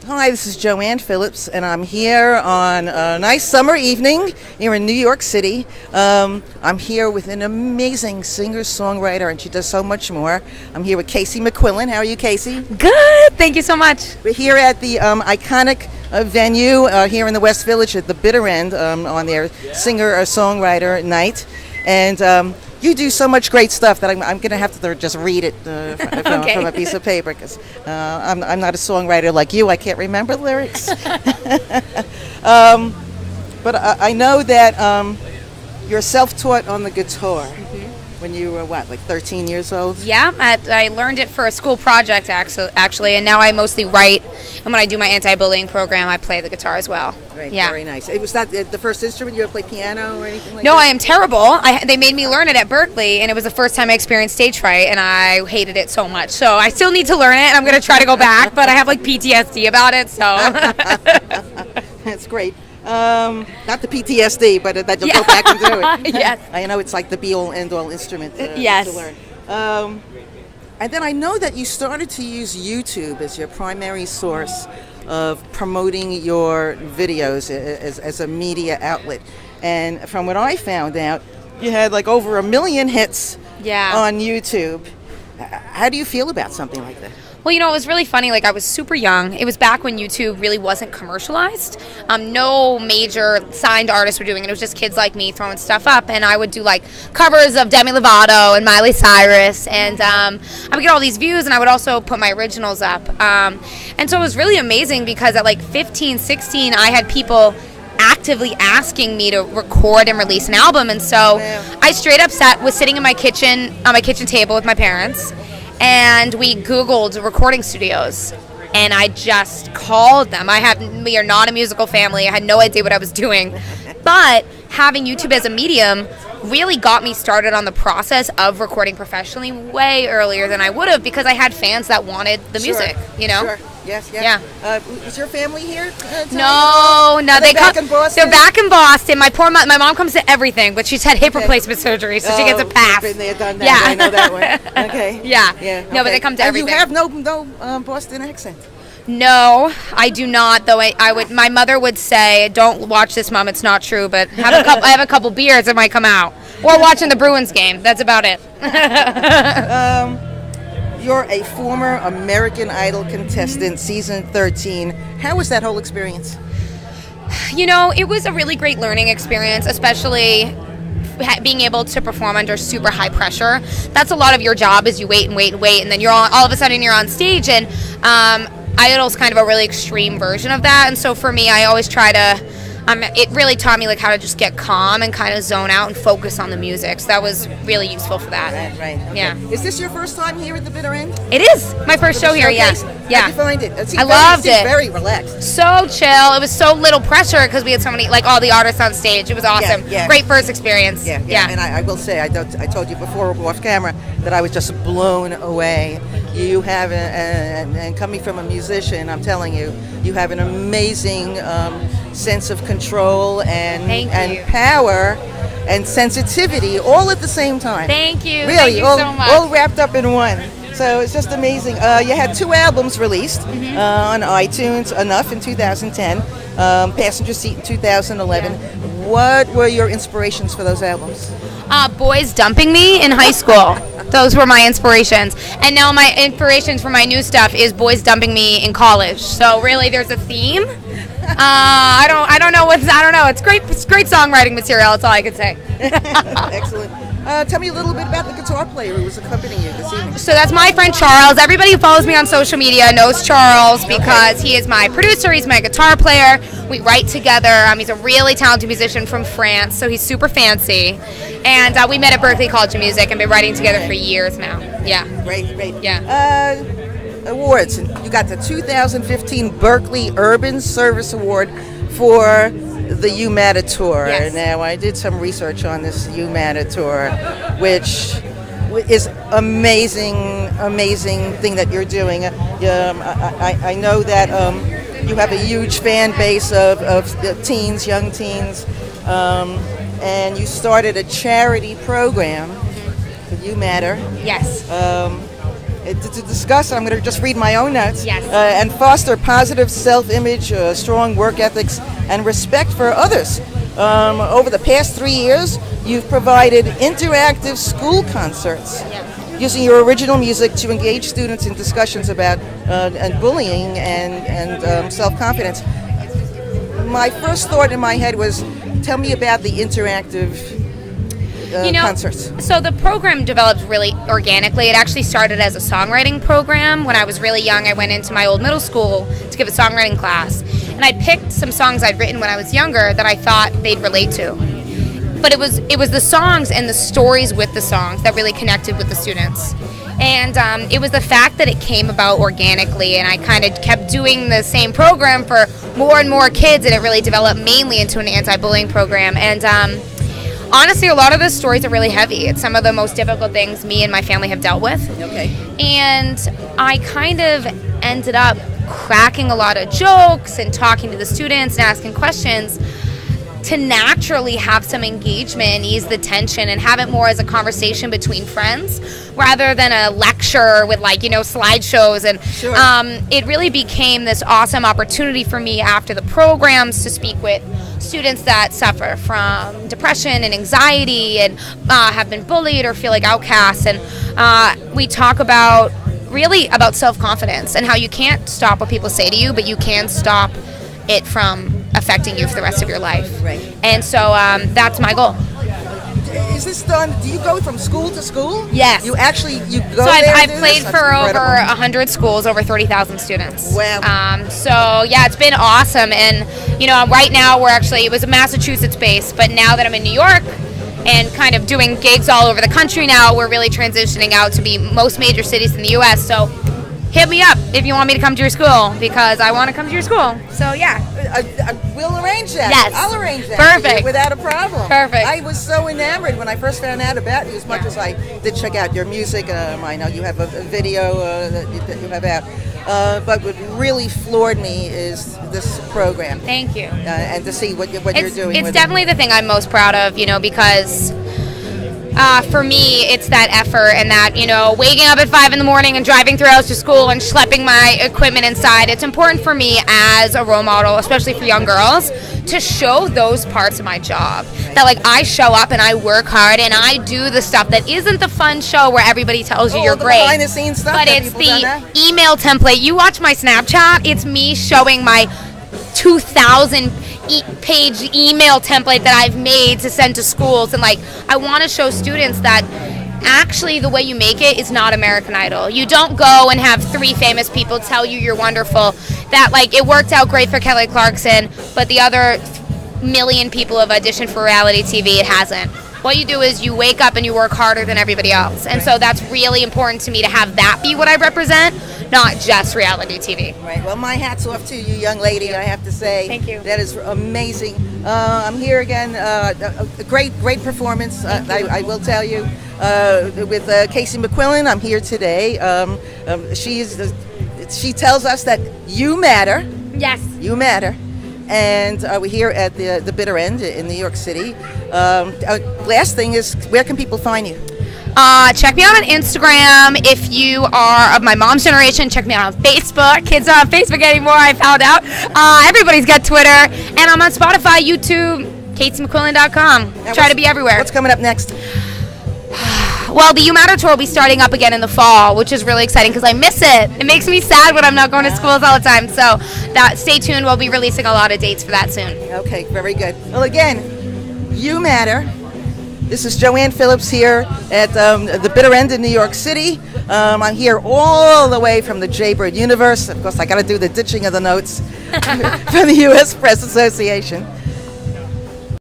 Hi, this is Joanne Phillips, and I'm here on a nice summer evening here in New York City. I'm here with an amazing singer-songwriter, and she does so much more. I'm here with Casey McQuillen. How are you, Casey? Good. Thank you so much. We're here at the iconic venue here in the West Village at the Bitter End on their singer-songwriter night. And you do so much great stuff that I'm going to have to just read it from a piece of paper, because I'm not a songwriter like you. I can't remember lyrics. But I know that you're self-taught on the guitar when you were, like 13 years old? Yeah, I learned it for a school project, actually, and now I mostly write. And when I do my anti-bullying program, I play the guitar as well. Right, yeah. Very nice. Was that the first instrument? You ever play piano or anything like that? No, I am terrible. They made me learn it at Berkeley, and it was the first time I experienced stage fright, and I hated it so much. So I still need to learn it, and I'm going to try to go back, but I have like PTSD about it, so. That's great. Not the PTSD, but that you'll go back and do it. Yes. I know it's like the be-all, end-all instrument yes. to learn. And then I know that you started to use YouTube as your primary source of promoting your videos as a media outlet. And from what I found out, you had like over 1 million hits on YouTube. How do you feel about something like that? Well, it was really funny. Like, I was super young. It was back when YouTube really wasn't commercialized. No major signed artists were doing it. It was just kids like me throwing stuff up. And I would do, like, covers of Demi Lovato and Miley Cyrus. And I would get all these views, and I would also put my originals up. And so it was really amazing because at, like, 15, 16, I had people actively asking me to record and release an album. And so I straight up was sitting in my kitchen, on my kitchen table with my parents, and we Googled recording studios, and I just called them. We are not a musical family. I had no idea what I was doing, but having YouTube as a medium really got me started on the process of recording professionally way earlier than I would have, because I had fans that wanted the music, Sure. Yes, yeah. Is your family here? No. They're back in Boston? They're back in Boston. My poor mom, my mom comes to everything, but she's had hip replacement surgery, so she gets a pass. Been there, done that. Yeah. I know that one. Okay. Yeah. Okay. No, but they come to everything. You have no Boston accent. No, I do not. Though I would. My mother would say, "Don't watch this, Mom. It's not true." But I have a couple beers, it might come out. Or watching the Bruins game. That's about it. You're a former American Idol contestant, season 13. How was that whole experience? It was a really great learning experience, especially being able to perform under super high pressure. That's a lot of your job, is you wait and wait and wait, and then all of a sudden you're on stage, and Idol's kind of a really extreme version of that. And so for me, I always try to it really taught me like how to just get calm and kind of zone out and focus on the music. So that was really useful for that. Right. Okay. Yeah. Is this your first time here at the Bitter End? It is my first show here. Yeah. How'd you find it? I loved it. Very relaxed. So chill. It was so little pressure because we had so many, like, all the artists on stage. It was awesome. Yeah. Great first experience. Yeah. And I will say, I told you before off camera that I was just blown away. You have, and coming from a musician, I'm telling you, you have an amazing sense of control and power and sensitivity all at the same time. Thank you. Really, Thank you so much. all wrapped up in one. So it's just amazing. You had 2 albums released on iTunes, Enough in 2010, Passenger Seat in 2011. What were your inspirations for those albums? Boys Dumping Me in high school. Those were my inspirations. And now my inspirations for my new stuff is Boys Dumping Me in college. So really there's a theme. I don't know. It's great songwriting material. That's all I can say. Excellent. Tell me a little bit about the guitar player who was accompanying you this evening. So that's my friend Charles. Everybody who follows me on social media knows Charles because he is my producer. He's my guitar player. We write together. He's a really talented musician from France, so he's super fancy. And we met at Berklee College of Music and been writing together for years now. Yeah. Great. Yeah. Awards. You got the 2015 Berklee Urban Service Award for the UMATA Tour. Yes. Now, I did some research on this UMATA Tour, which is amazing thing that you're doing. I know that you have a huge fan base of teens, young teens, and you started a charity program for UMATA. Yes. to discuss. I'm going to just read my own notes. Yes. And foster positive self-image, strong work ethics, and respect for others. Over the past 3 years, you've provided interactive school concerts. Using your original music to engage students in discussions about and bullying and self-confidence. My first thought in my head was, tell me about the interactive concerts. So the program developed really organically. It actually started as a songwriting program. When I was really young, I went into my old middle school to give a songwriting class. And I picked some songs I'd written when I was younger that I thought they'd relate to. But it was the songs and the stories with the songs that really connected with the students. And it was the fact that it came about organically, and I kind of kept doing the same program for more and more kids, and it really developed mainly into an anti-bullying program. And honestly, a lot of the stories are really heavy. It's some of the most difficult things me and my family have dealt with. Okay. And I kind of ended up cracking a lot of jokes and talking to the students and asking questions to naturally have some engagement and ease the tension and have it more as a conversation between friends rather than a lecture with slideshows. And sure. It really became this awesome opportunity for me after the programs to speak with students that suffer from depression and anxiety and have been bullied or feel like outcasts. And we talk about self-confidence and how you can't stop what people say to you, but you can stop it from affecting you for the rest of your life. Right. And so that's my goal. Is this done? Do you go from school to school? Yes. You go So there I've and do played this? for That's over incredible. 100 schools, over 30,000 students. Wow. So yeah, it's been awesome. And right now it was Massachusetts based, but now that I'm in New York and kind of doing gigs all over the country now, we're really transitioning out to be most major cities in the U.S. So hit me up if you want me to come to your school, because I want to come to your school. So yeah. We'll arrange that. Yes. I'll arrange that. Perfect. For you without a problem. Perfect. I was so enamored when I first found out about you, as much as I did check out your music. I know you have a video that you have out. But what really floored me is this program. Thank you. And to see what you're doing. It's with definitely the thing I'm most proud of, because for me, it's that effort and that, waking up at 5 a.m. and driving 3 hours to school and schlepping my equipment inside. It's important for me as a role model, especially for young girls, to show those parts of my job. That I show up and I work hard and I do the stuff that isn't the fun show where everybody tells you you're the great. behind the scenes stuff. But it's the email template. You watch my Snapchat, it's me showing my 2,000 page email template that I've made to send to schools. And I want to show students that actually the way you make it is not American Idol. You don't go and have 3 famous people tell you you're wonderful. That it worked out great for Kelly Clarkson, but the other million people have auditioned for reality TV, it hasn't. What you do is you wake up and you work harder than everybody else. And so that's really important to me to have that be what I represent, not just reality TV. Right. Well, my hat's off to you, young lady, I have to say. Thank you. That is amazing. I'm here again. A great performance, I will tell you, with Casey McQuillen. I'm here today. She tells us that you matter. Yes. You matter. And we're here at the Bitter End in New York City. Last thing is, where can people find you? Check me out on Instagram. If you are of my mom's generation, check me out on Facebook. Kids aren't on Facebook anymore, I found out. Everybody's got Twitter. And I'm on Spotify, YouTube, KatieMcQuillen.com. Try to be everywhere. What's coming up next? Well, the You Matter Tour will be starting up again in the fall, which is really exciting because I miss it. It makes me sad when I'm not going to schools all the time. So stay tuned. We'll be releasing a lot of dates for that soon. Okay, very good. Well, again, you matter. This is Joanne Phillips here at the Bitter End in New York City. I'm here all the way from the Jaybird universe. Of course, I got to do the ditching of the notes from the U.S. Press Association.